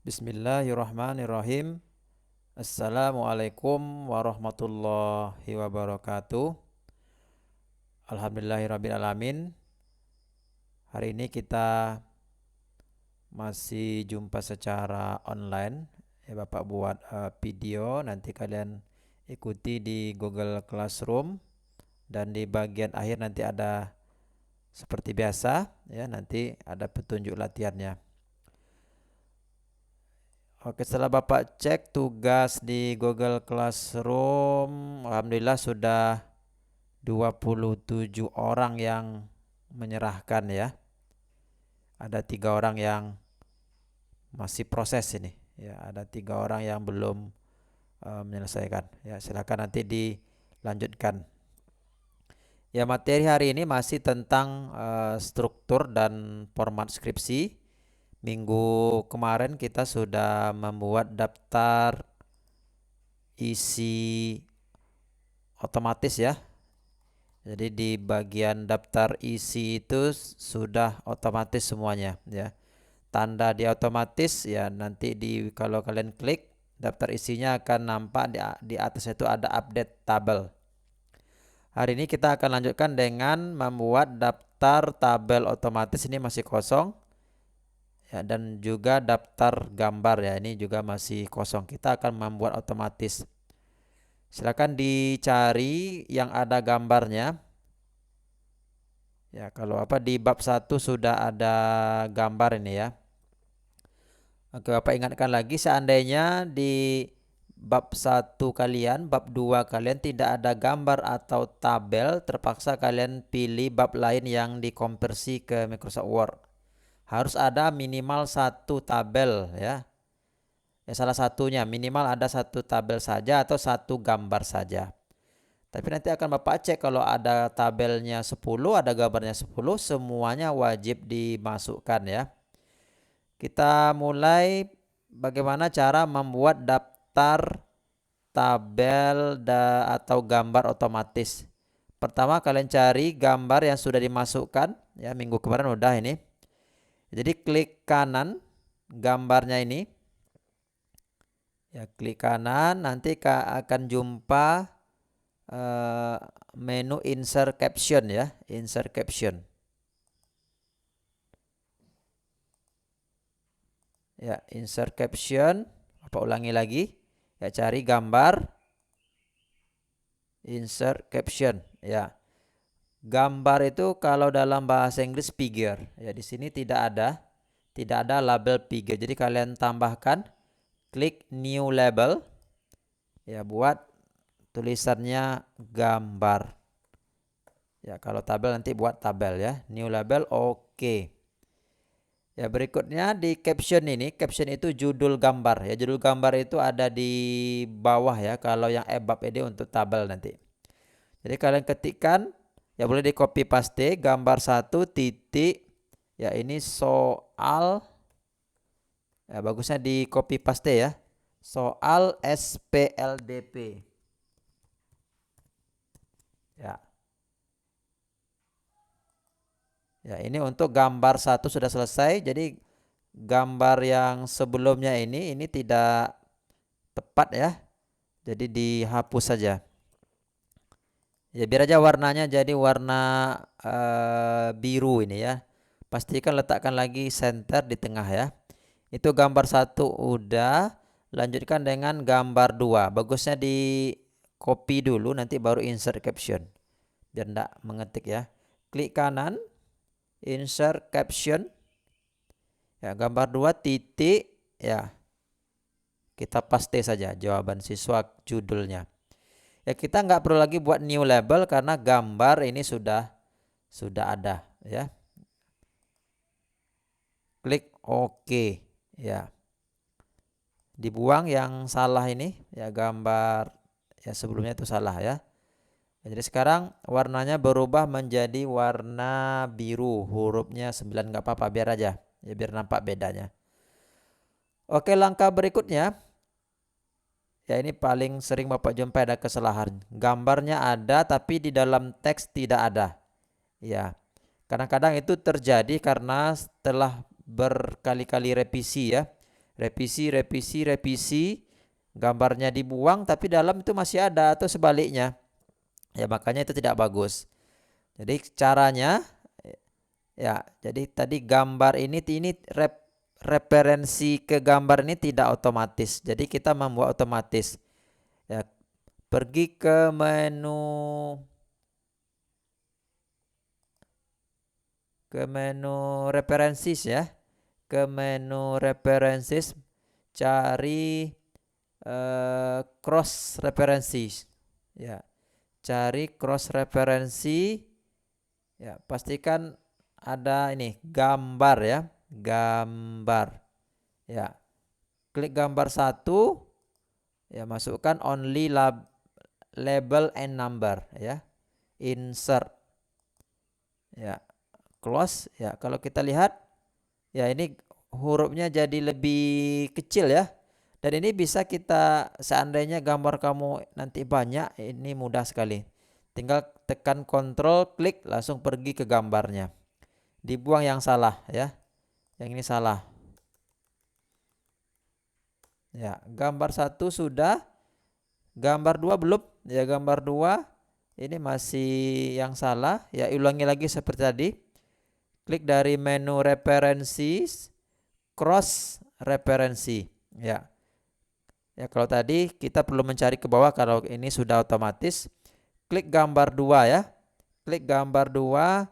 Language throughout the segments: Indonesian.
Bismillahirrahmanirrahim. Assalamualaikum warahmatullahi wabarakatuh. Alhamdulillahirrabbilalamin. Hari ini kita masih jumpa secara online. Ya, Bapak buat video, nanti kalian ikuti di Google Classroom, dan di bagian akhir nanti ada seperti biasa ya, nanti ada petunjuk latihannya. Oke, setelah Bapak cek tugas di Google Classroom, alhamdulillah sudah 27 orang yang menyerahkan ya. Ada 3 orang yang masih proses ini ya, ada 3 orang yang belum menyelesaikan ya. Silakan nanti dilanjutkan. Ya, materi hari ini masih tentang struktur dan format skripsi. Minggu kemarin kita sudah membuat daftar isi otomatis ya. Jadi di bagian daftar isi itu sudah otomatis semuanya ya. Tanda di otomatis ya, nanti kalau kalian klik daftar isinya akan nampak di atas itu ada update tabel. Hari ini kita akan lanjutkan dengan membuat daftar tabel otomatis, ini masih kosong ya, dan juga daftar gambar ya, ini juga masih kosong. Kita akan membuat otomatis. Silakan dicari yang ada gambarnya. Ya, kalau di bab 1 sudah ada gambar ini ya. Oke, Bapak ingatkan lagi, seandainya di bab 1 kalian, bab 2 kalian tidak ada gambar atau tabel, terpaksa kalian pilih bab lain yang dikonversi ke Microsoft Word. Harus ada minimal 1 tabel ya. Ya, salah satunya minimal ada 1 tabel saja atau 1 gambar saja. Tapi nanti akan Bapak cek, kalau ada tabelnya 10, ada gambarnya 10, semuanya wajib dimasukkan ya. Kita mulai bagaimana cara membuat daftar tabel atau gambar otomatis. Pertama, kalian cari gambar yang sudah dimasukkan ya, minggu kemarin udah ini. Jadi klik kanan gambarnya ini. Ya, klik kanan, nanti akan jumpa menu insert caption ya, insert caption. Ya, insert caption. Apa ulangi lagi? Ya, cari gambar, insert caption ya. Gambar itu kalau dalam bahasa Inggris figure. Ya, di sini tidak ada label figure. Jadi kalian tambahkan, klik new label. Ya, buat tulisannya gambar. Ya, kalau tabel nanti buat tabel ya. New label, oke. Ya, berikutnya di caption ini, caption itu judul gambar ya. Judul gambar itu ada di bawah ya, kalau yang EBUB ini untuk tabel nanti. Jadi kalian ketikkan, ya boleh di copy paste gambar 1 titik ya, ini soal ya, bagusnya di copy paste ya. Soal SPLDP. Ya. Ya, ini untuk gambar 1 sudah selesai. Jadi gambar yang sebelumnya ini tidak tepat ya. Jadi dihapus saja. Ya, biar aja warnanya jadi warna biru ini ya. Pastikan letakkan lagi center di tengah ya. Itu gambar 1 udah. Lanjutkan dengan gambar 2. Bagusnya di copy dulu, nanti baru insert caption. Biar enggak mengetik ya. Klik kanan, insert caption. Ya, gambar 2 titik ya. Kita paste saja jawaban siswa judulnya. Ya, kita nggak perlu lagi buat new label karena gambar ini sudah ada ya. Klik OK ya. Dibuang yang salah ini ya, gambar ya sebelumnya itu salah ya. Jadi sekarang warnanya berubah menjadi warna biru, hurufnya 9, nggak apa-apa, biar aja ya, biar nampak bedanya. Oke, langkah berikutnya ya, ini paling sering Bapak jumpai ada kesalahan. Gambarnya ada tapi di dalam teks tidak ada. Ya, kadang-kadang itu terjadi karena setelah berkali-kali revisi ya. revisi, gambarnya dibuang tapi dalam itu masih ada atau sebaliknya. Ya makanya itu tidak bagus. Jadi caranya ya, jadi tadi gambar ini referensi ke gambar ini tidak otomatis. Jadi kita membuat otomatis. Ya, pergi ke menu references ya. Ke menu references cari cross references. Ya, cari cross referensi. Ya, pastikan ada ini gambar ya, gambar. Ya, klik gambar satu. Ya, masukkan only label and number ya. Insert. Ya, close ya. Kalau kita lihat ya ini hurufnya jadi lebih kecil ya. Dan ini bisa kita seandainya gambar kamu nanti banyak, ini mudah sekali. Tinggal tekan kontrol, klik langsung pergi ke gambarnya. Dibuang yang salah ya. Yang ini salah. Ya, gambar satu sudah. Gambar 2 belum. Ya, gambar 2 ini masih yang salah. Ya, ulangi lagi seperti tadi. Klik dari menu referensi, cross referensi. Ya. Ya, kalau tadi kita perlu mencari ke bawah, kalau ini sudah otomatis. Klik gambar 2 ya. Klik gambar 2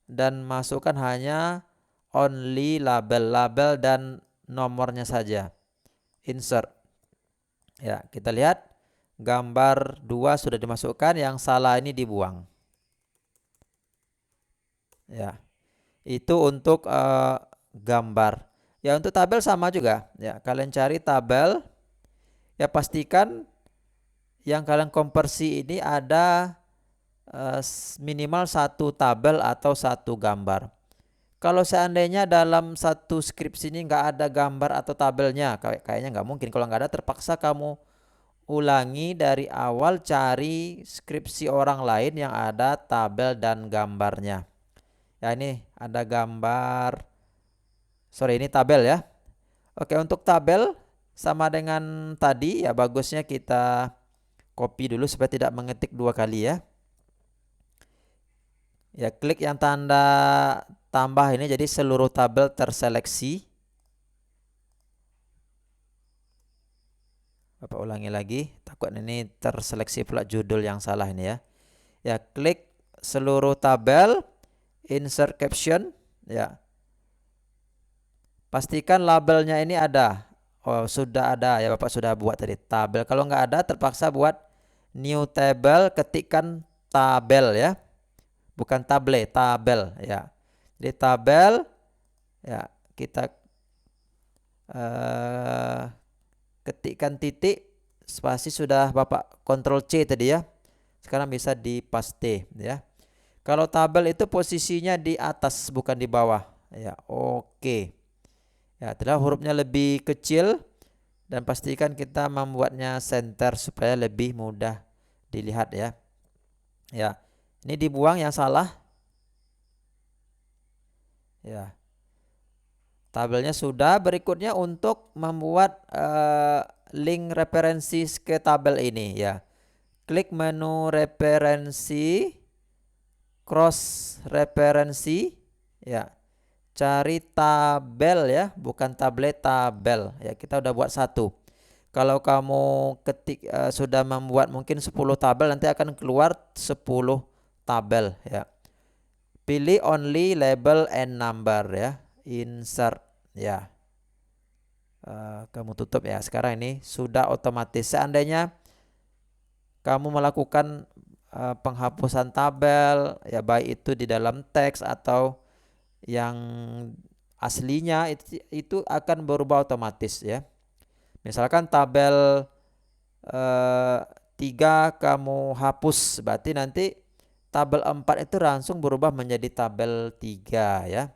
dan masukkan hanya only label dan nomornya saja. Insert. Ya, kita lihat gambar 2 sudah dimasukkan, yang salah ini dibuang. Ya. Itu untuk gambar. Ya, untuk tabel sama juga. Ya, kalian cari tabel. Ya, pastikan yang kalian konversi ini ada minimal satu tabel atau satu gambar. Kalau seandainya dalam satu skripsi ini nggak ada gambar atau tabelnya, kayaknya nggak mungkin. Kalau nggak ada, terpaksa kamu ulangi dari awal, cari skripsi orang lain yang ada tabel dan gambarnya. Ya, ini ada gambar. Sorry, ini tabel ya. Oke, untuk tabel sama dengan tadi ya, bagusnya kita copy dulu supaya tidak mengetik dua kali ya. Ya, klik yang tanda tambah ini, jadi seluruh tabel terseleksi. Bapak ulangi lagi, takut ini terseleksi pula judul yang salah ini ya. Ya, klik seluruh tabel, insert caption ya. Pastikan labelnya ini ada. Oh, sudah ada ya, Bapak sudah buat tadi tabel. Kalau nggak ada, terpaksa buat new table, ketikkan tabel ya. Bukan tablet, tabel ya. Jadi tabel ya, kita ketikkan titik, spasi sudah Bapak kontrol C tadi ya. Sekarang bisa di paste ya. Kalau tabel itu posisinya di atas bukan di bawah ya. Oke. Ya, adalah hurufnya lebih kecil dan pastikan kita membuatnya center supaya lebih mudah dilihat ya. Ya. Ini dibuang yang salah. Ya. Tabelnya sudah. Berikutnya untuk membuat link referensi ke tabel ini ya. Klik menu referensi, cross referensi ya. Cari tabel ya, bukan tablet, tabel ya. Kita udah buat satu. Kalau kamu sudah membuat mungkin 10 tabel, nanti akan keluar 10 tabel ya. Pilih only label and number ya. Insert ya. Kamu tutup ya. Sekarang ini sudah otomatis. Seandainya kamu melakukan penghapusan tabel ya, baik itu di dalam teks atau yang aslinya, itu akan berubah otomatis ya. Misalkan tabel 3 kamu hapus, berarti nanti tabel 4 itu langsung berubah menjadi tabel 3 ya.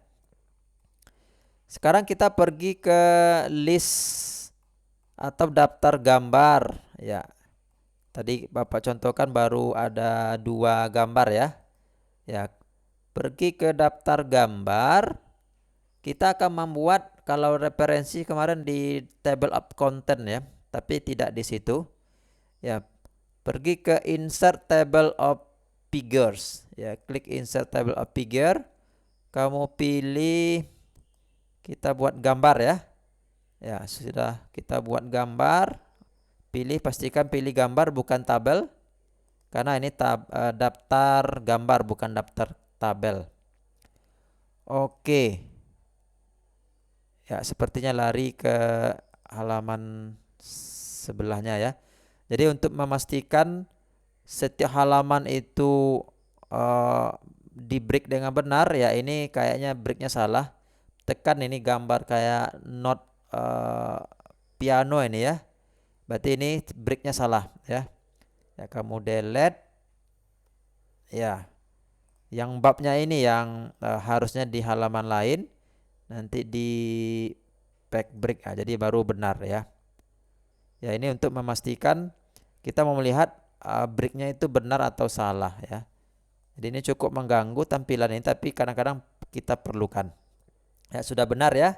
Sekarang kita pergi ke list atau daftar gambar ya. Tadi Bapak contohkan baru ada 2 gambar ya. Ya, pergi ke daftar gambar. Kita akan membuat kalau referensi kemarin di table of content ya, tapi tidak di situ. Ya, pergi ke insert table of figures. Ya, klik insert table of figure. Kamu pilih, kita buat gambar ya. Ya, sudah kita buat gambar. Pastikan pilih gambar bukan tabel. Karena ini daftar gambar bukan daftar tabel. Oke. Ya, sepertinya lari ke halaman sebelahnya ya. Jadi untuk memastikan setiap halaman itu di break dengan benar ya, ini kayaknya breaknya salah. Tekan ini gambar kayak not piano ini ya. Berarti ini breaknya salah ya. Ya, kamu delete ya. Yang babnya ini yang harusnya di halaman lain, nanti di back break jadi baru benar ya. Ya, ini untuk memastikan kita mau melihat breaknya itu benar atau salah ya. Jadi ini cukup mengganggu tampilan ini, tapi kadang-kadang kita perlukan. Ya, sudah benar ya.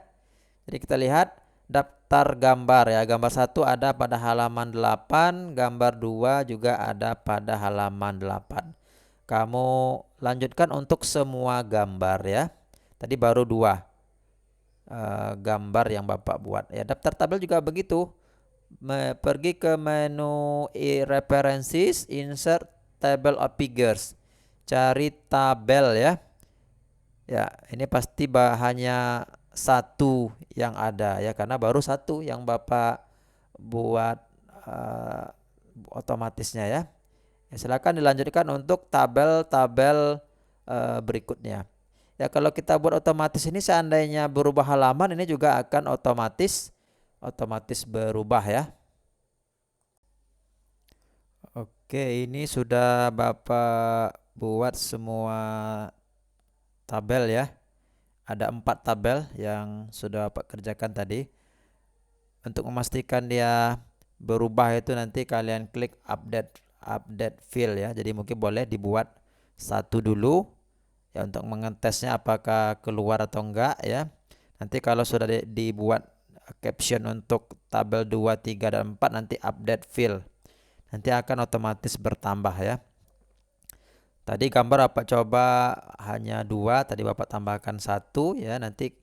Jadi kita lihat daftar gambar ya. Gambar 1 ada pada halaman 8, gambar 2 juga ada pada halaman 8. Kamu lanjutkan untuk semua gambar ya. Tadi baru 2 gambar yang Bapak buat. Ya, daftar tabel juga begitu. Pergi ke menu references, insert table of figures. Cari tabel ya. Ya, ini pasti hanya satu yang ada ya, karena baru satu yang Bapak buat otomatisnya ya. Ya, silakan dilanjutkan untuk tabel-tabel berikutnya. Ya, kalau kita buat otomatis ini seandainya berubah halaman, ini juga akan otomatis berubah ya. Oke, ini sudah Bapak buat semua tabel ya. Ada 4 tabel yang sudah Bapak kerjakan tadi. Untuk memastikan dia berubah itu nanti kalian klik update field ya. Jadi mungkin boleh dibuat satu dulu ya untuk mengetesnya apakah keluar atau enggak ya. Nanti kalau sudah dibuat caption untuk tabel 2, 3 dan 4, nanti update field. Nanti akan otomatis bertambah ya. Tadi gambar Bapak coba hanya 2, tadi Bapak tambahkan 1 ya. Nanti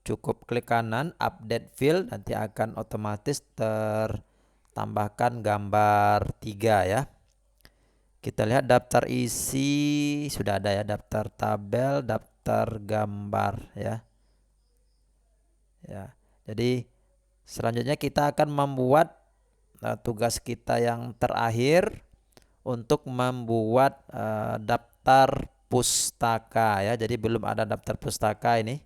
cukup klik kanan update field, nanti akan otomatis tertambahkan gambar 3 ya. Kita lihat daftar isi sudah ada ya, daftar tabel, daftar gambar ya. Ya. Jadi selanjutnya kita akan membuat tugas kita yang terakhir untuk membuat daftar pustaka ya. Jadi belum ada daftar pustaka ini.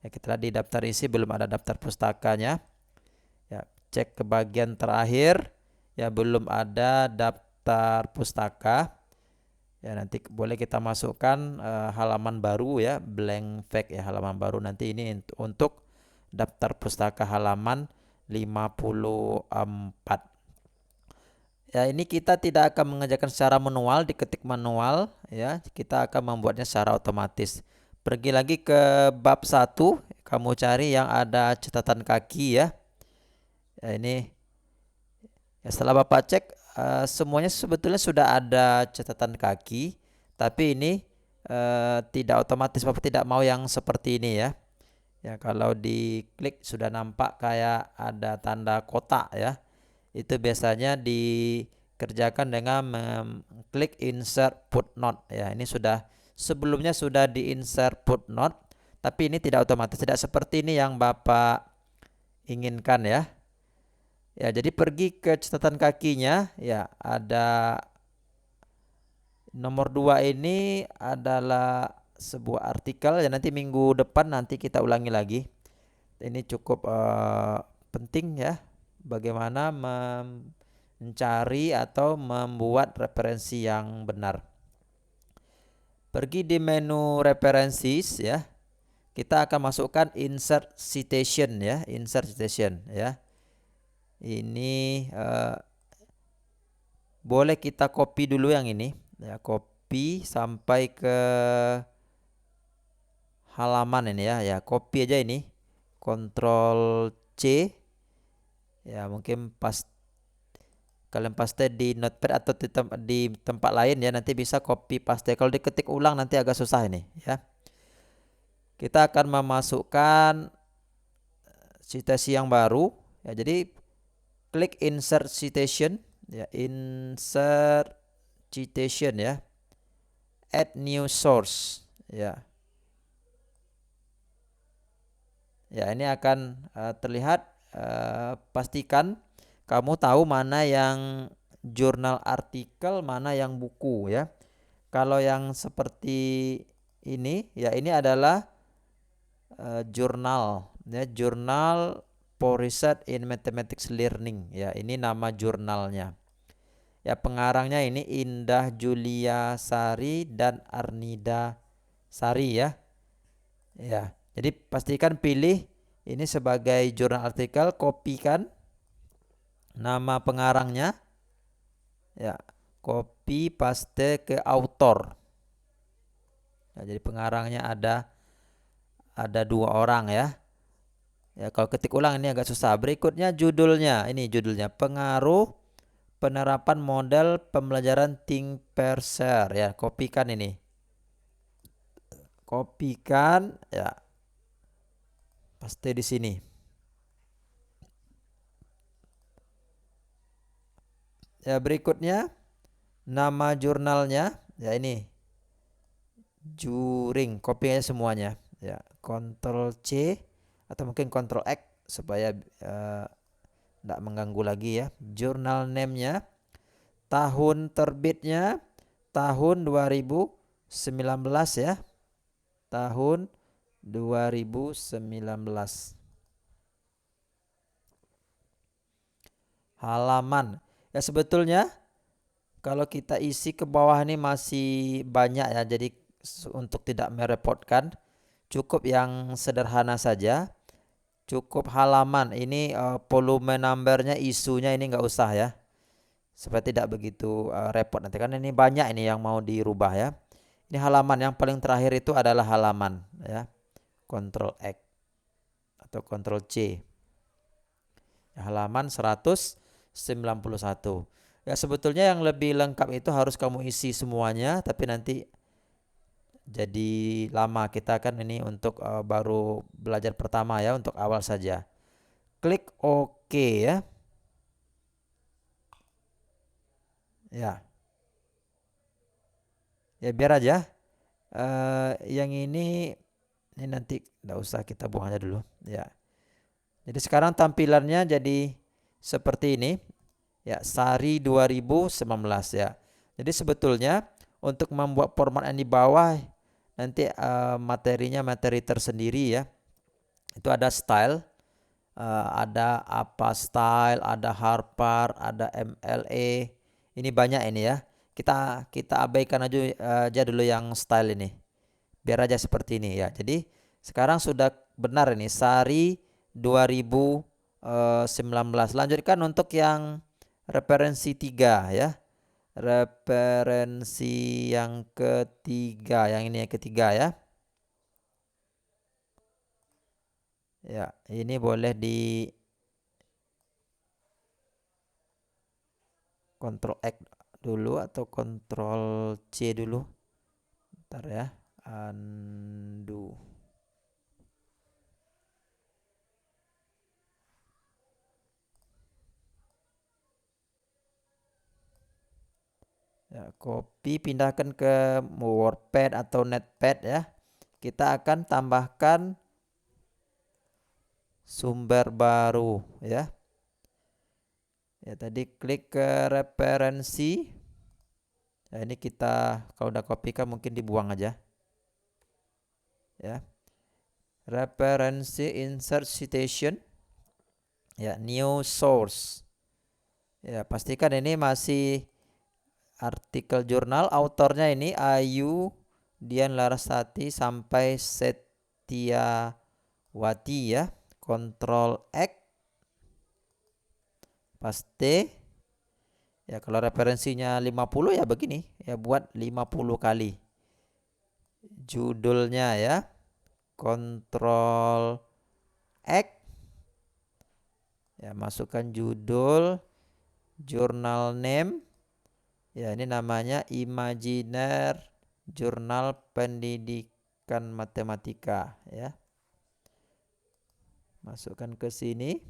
Ya, kita lihat di daftar isi belum ada daftar pustakanya. Ya, cek ke bagian terakhir ya, belum ada daftar pustaka. Ya, nanti boleh kita masukkan halaman baru ya, blank fact ya, halaman baru. Nanti ini untuk daftar pustaka halaman 54. Ya, ini kita tidak akan mengerjakan secara manual, diketik manual ya. Kita akan membuatnya secara otomatis. Pergi lagi ke bab 1, kamu cari yang ada catatan kaki ya. Ya, ini ya, setelah Bapak cek semuanya sebetulnya sudah ada catatan kaki, tapi ini tidak otomatis. Bapak tidak mau yang seperti ini ya. Ya, kalau diklik sudah nampak kayak ada tanda kotak ya. Itu biasanya dikerjakan dengan mengklik insert footnote ya. Ini sebelumnya sudah di insert footnote, tapi ini tidak otomatis, tidak seperti ini yang Bapak inginkan ya. Ya, jadi pergi ke catatan kakinya ya, ada nomor 2 ini adalah sebuah artikel ya, nanti minggu depan nanti kita ulangi lagi. Ini cukup penting ya, bagaimana mencari atau membuat referensi yang benar. Pergi di menu references ya. Kita akan masukkan insert citation ya, insert citation ya. Ini boleh kita copy dulu yang ini ya, copy sampai ke halaman ini ya, copy aja ini. Ctrl C, ya mungkin kalian paste di notepad atau di tempat lain ya, nanti bisa copy paste. Kalau diketik ulang nanti agak susah ini ya. Kita akan memasukkan citasi yang baru ya, jadi klik insert citation ya, insert citation ya, add new source ya. Ya, ini akan terlihat. Pastikan kamu tahu mana yang jurnal artikel, mana yang buku ya. Kalau yang seperti ini ya, ini adalah jurnal ya, jurnal for research in mathematics learning ya. Ini nama jurnalnya. Ya, pengarangnya ini Indah Julia Sari dan Arnida Sari ya. Ya, jadi pastikan pilih ini sebagai jurnal artikel, kopikan nama pengarangnya ya, copy paste ke author ya, jadi pengarangnya ada 2 orang ya. Ya, kalau ketik ulang ini agak susah. Berikutnya judulnya, ini judulnya pengaruh penerapan model pembelajaran think pair share ya, kopikan ini, kopikan ya, paste di sini. Ya, berikutnya nama jurnalnya ya, ini Juring, kopinya semuanya ya, Ctrl C atau mungkin Ctrl X supaya tidak mengganggu lagi ya. Jurnal name-nya, tahun terbitnya tahun 2019 ya, tahun 2019. Halaman ya, sebetulnya kalau kita isi ke bawah ini masih banyak ya, jadi untuk tidak merepotkan cukup yang sederhana saja, cukup halaman ini. Volume numbernya, isunya ini nggak usah ya, supaya tidak begitu repot nanti, kan ini banyak ini yang mau dirubah ya. Ini halaman yang paling terakhir itu adalah halaman ya, Ctrl X atau Ctrl C ya, halaman 191 ya. Sebetulnya yang lebih lengkap itu harus kamu isi semuanya, tapi nanti jadi lama. Kita kan ini untuk baru belajar pertama ya, untuk awal saja. Klik OK ya. Ya, ya biar aja. Yang ini nanti nggak usah, kita buang aja dulu ya. Jadi sekarang tampilannya jadi seperti ini ya, Sari 2019 ya. Jadi sebetulnya untuk membuat format yang di bawah nanti materinya materi tersendiri ya. Itu ada style, ada apa style, ada Harper, ada MLA. Ini banyak ini ya. Kita abaikan aja dulu yang style ini. Biar aja seperti ini ya. Jadi sekarang sudah benar ini Sari 2019. Lanjutkan untuk yang referensi 3 ya. Referensi yang ketiga, yang ini yang ketiga ya. Ya, ini boleh di Ctrl X dulu atau Ctrl C dulu. Bentar ya. Undo. Ya, copy, pindahkan ke WordPad atau Notepad ya. Kita akan tambahkan sumber baru ya. Ya, tadi klik ke referensi. Ya, ini kita kalau udah copy kan mungkin dibuang aja. Ya. Referensi, insert citation. Ya, new source. Ya, pastikan ini masih artikel jurnal, autornya ini Ayu Dian Larasati sampai Setiawati ya. Ctrl X, paste. Ya, kalau referensinya 50 ya begini ya, buat 50 kali. Judulnya ya, Ctrl X, ya masukkan judul, jurnal name, ya ini namanya Imaginer Jurnal Pendidikan Matematika, ya. Masukkan ke sini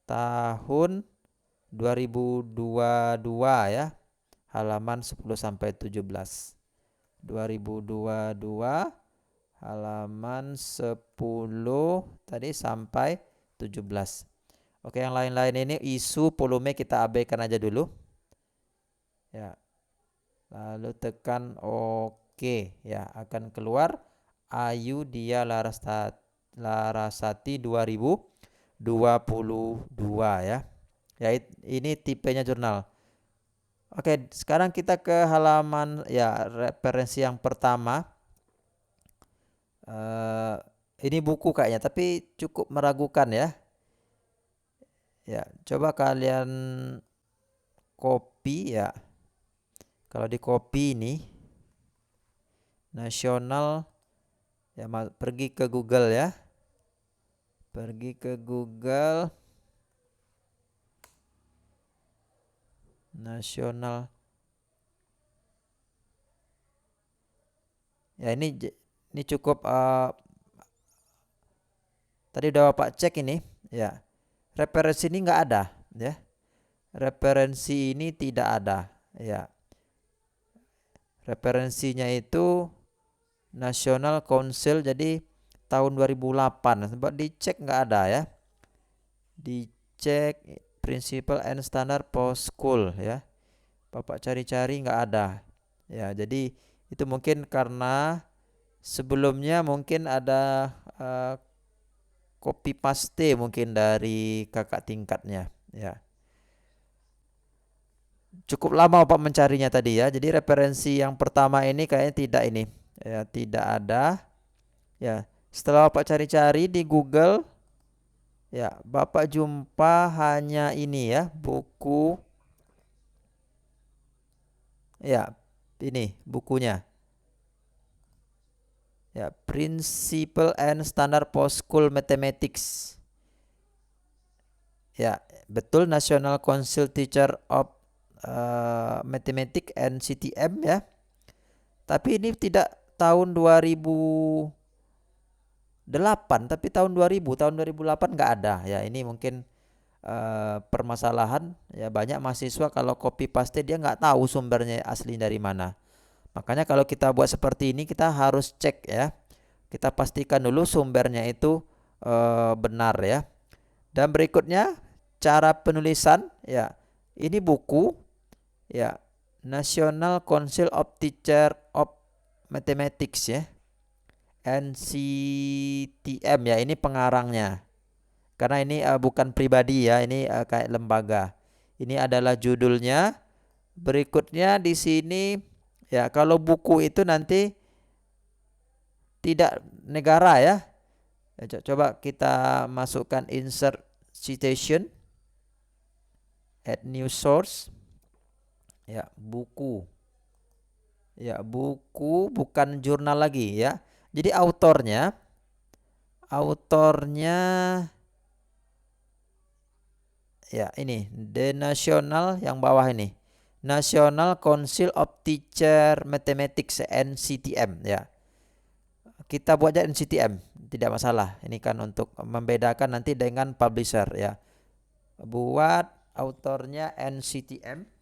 tahun 2022 ya, halaman 10 sampai 17. 2022 halaman 10 tadi sampai 17. Oke, yang lain-lain ini isu volume kita abaikan aja dulu. Ya. Lalu tekan oke, ya, akan keluar Ayu Dia Larasati 2022 ya. Ya, ini tipenya jurnal. Oke, sekarang kita ke halaman ya referensi yang pertama. Ini buku kayaknya, tapi cukup meragukan ya. Ya, coba kalian copy ya. Kalau di copy ini nasional ya, pergi ke Google ya. Pergi ke Google nasional. Ya, ini cukup tadi udah Bapak cek ini ya. Referensi ini nggak ada ya. Referensi ini tidak ada ya. Referensinya itu National Council, jadi tahun 2008. Coba dicek nggak ada ya. Dicek Principle and Standard for School ya. Bapak cari-cari nggak ada. Ya, jadi itu mungkin karena sebelumnya mungkin ada copy paste mungkin dari kakak tingkatnya ya. Cukup lama Pak mencarinya tadi ya. Jadi referensi yang pertama ini kayaknya tidak ini. Ya, tidak ada. Ya, setelah Bapak cari-cari di Google ya, Bapak jumpa hanya ini ya, buku ya, ini bukunya. Ya, Principle and Standard for School Mathematics. Ya, betul, National Council Teacher of Mathematics NCTM ya. Tapi ini tidak tahun 2008, tapi tahun 2008 nggak ada ya. Ini mungkin permasalahan ya, banyak mahasiswa kalau copy paste dia nggak tahu sumbernya asli dari mana. Makanya kalau kita buat seperti ini kita harus cek ya. Kita pastikan dulu sumbernya itu benar ya. Dan berikutnya cara penulisan ya. Ini buku ya, National Council of Teacher of Mathematics ya. NCTM ya, ini pengarangnya. Karena ini bukan pribadi ya, ini kayak lembaga. Ini adalah judulnya. Berikutnya di sini ya, kalau buku itu nanti tidak negara ya. Coba kita masukkan insert citation, add new source. Ya, buku. Ya, buku bukan jurnal lagi ya. Jadi autornya ya ini The National yang bawah ini. National Council of Teacher Mathematics NCTM ya. Kita buat aja NCTM, tidak masalah. Ini kan untuk membedakan nanti dengan publisher ya. Buat autornya NCTM.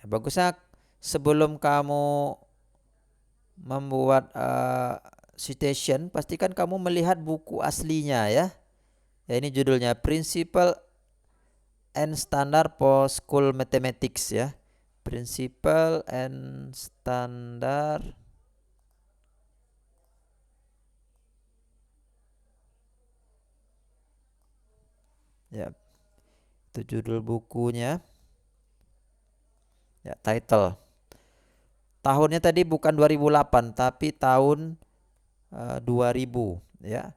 Ya, bagusnya sebelum kamu membuat citation, pastikan kamu melihat buku aslinya ya. Ya, ini judulnya Principle and Standard for School Mathematics ya. Principle and Standard ya, itu judul bukunya. Ya, title. Tahunnya tadi bukan 2008 tapi tahun 2000 ya.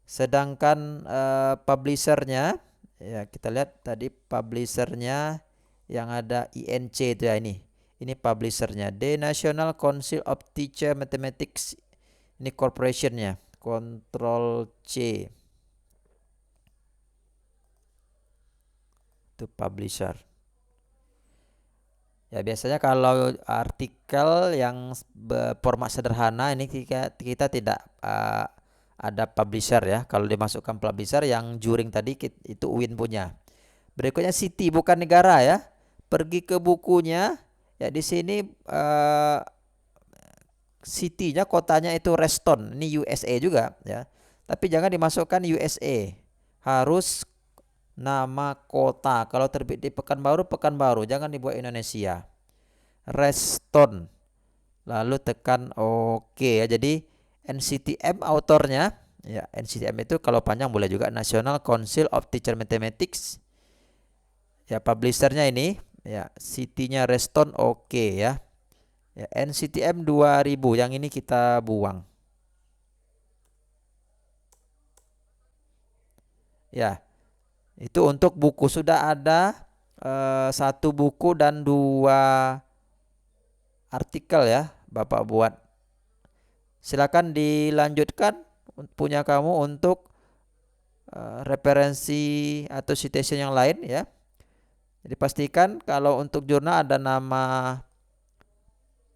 Sedangkan publishernya ya, kita lihat tadi publishernya yang ada INC itu ya, ini Ini publishernya, The National Council of Teacher Mathematics. Ini corporationnya, Ctrl C. Itu publisher. Ya biasanya kalau artikel yang format sederhana ini kita tidak ada publisher ya. Kalau dimasukkan publisher yang juring tadi itu UIN punya. Berikutnya city bukan negara ya. Pergi ke bukunya ya, di sini city-nya, kotanya itu Reston. Ini USA juga ya. Tapi jangan dimasukkan USA. Harus nama kota. Kalau terbit di Pekanbaru, Pekanbaru. Jangan dibuat Indonesia. Reston. Lalu tekan OK ya. Jadi NCTM autornya ya, NCTM itu kalau panjang boleh juga, National Council of Teacher Mathematics. Ya publishernya ini ya, city-nya Reston, OK ya. Ya NCTM 2000 yang ini kita buang. Ya. Itu untuk buku sudah ada satu buku dan 2 artikel ya Bapak buat. Silakan dilanjutkan punya kamu untuk referensi atau citation yang lain ya. Jadi pastikan kalau untuk jurnal ada nama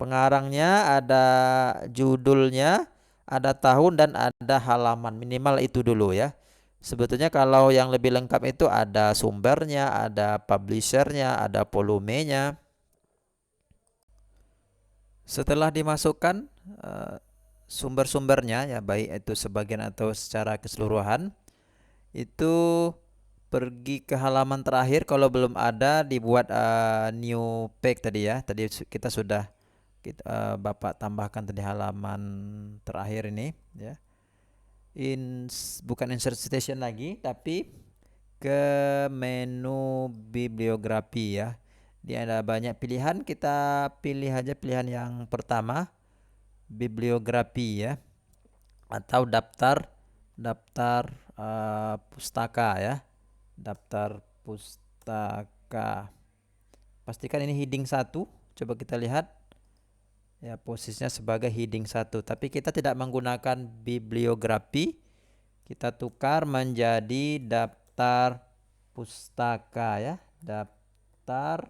pengarangnya, ada judulnya, ada tahun dan ada halaman. Minimal itu dulu ya. Sebetulnya kalau yang lebih lengkap itu ada sumbernya, ada publishernya, ada volumenya. Setelah dimasukkan sumber-sumbernya ya, baik itu sebagian atau secara keseluruhan, itu pergi ke halaman terakhir. Kalau belum ada dibuat new page tadi ya. Tadi kita sudah Bapak tambahkan tadi halaman terakhir ini ya. Bukan insert citation lagi, tapi ke menu bibliografi ya. Dia ada banyak pilihan, kita pilih aja pilihan yang pertama, bibliografi ya, atau daftar pustaka ya, daftar pustaka. Pastikan ini heading 1. Coba kita lihat ya, posisinya sebagai heading 1, tapi kita tidak menggunakan bibliografi, kita tukar menjadi daftar pustaka ya, daftar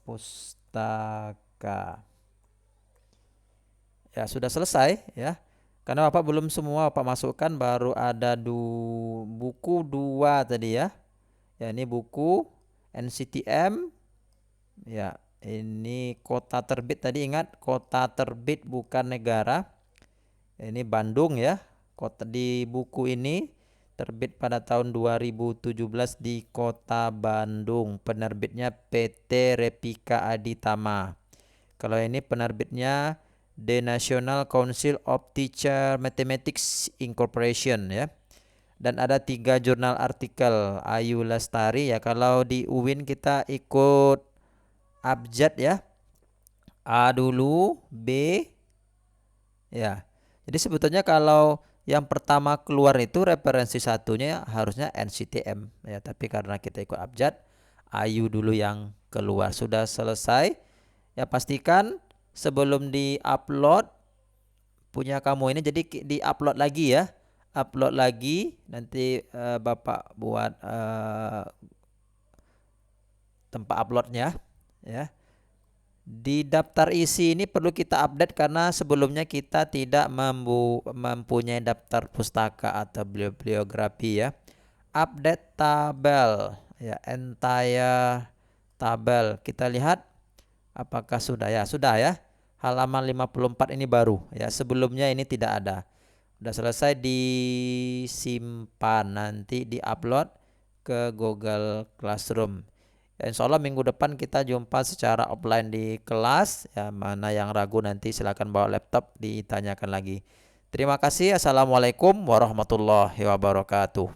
pustaka. Ya sudah selesai ya. Karena Bapak belum semua Bapak masukkan, baru ada buku 2 tadi ya. Ya ini buku NCTM ya, ini kota terbit tadi, ingat kota terbit bukan negara. Ini Bandung ya. Kota di buku ini terbit pada tahun 2017 di Kota Bandung. Penerbitnya PT Repika Aditama. Kalau ini penerbitnya The National Council of Teacher Mathematics Incorporation ya. Dan ada 3 jurnal artikel Ayu Lestari ya. Kalau di UIN kita ikut abjad ya. A dulu, B ya. Jadi sebetulnya kalau yang pertama keluar itu referensi satunya harusnya NCTM ya. Tapi karena kita ikut abjad, Ayu dulu yang keluar. Sudah selesai. Ya pastikan sebelum di-upload punya kamu ini, jadi di-upload lagi ya. Upload lagi, nanti Bapak buat tempat uploadnya ya. Di daftar isi ini perlu kita update karena sebelumnya kita tidak mempunyai daftar pustaka atau bibliografi ya. Update tabel ya, entire tabel. Kita lihat apakah sudah ya. Sudah ya. Halaman 54 ini baru ya. Sebelumnya ini tidak ada. Sudah selesai disimpan, nanti di-upload ke Google Classroom. Ya, insya Allah minggu depan kita jumpa secara offline di kelas. Ya, mana yang ragu nanti silakan bawa laptop ditanyakan lagi. Terima kasih. Assalamualaikum warahmatullahi wabarakatuh.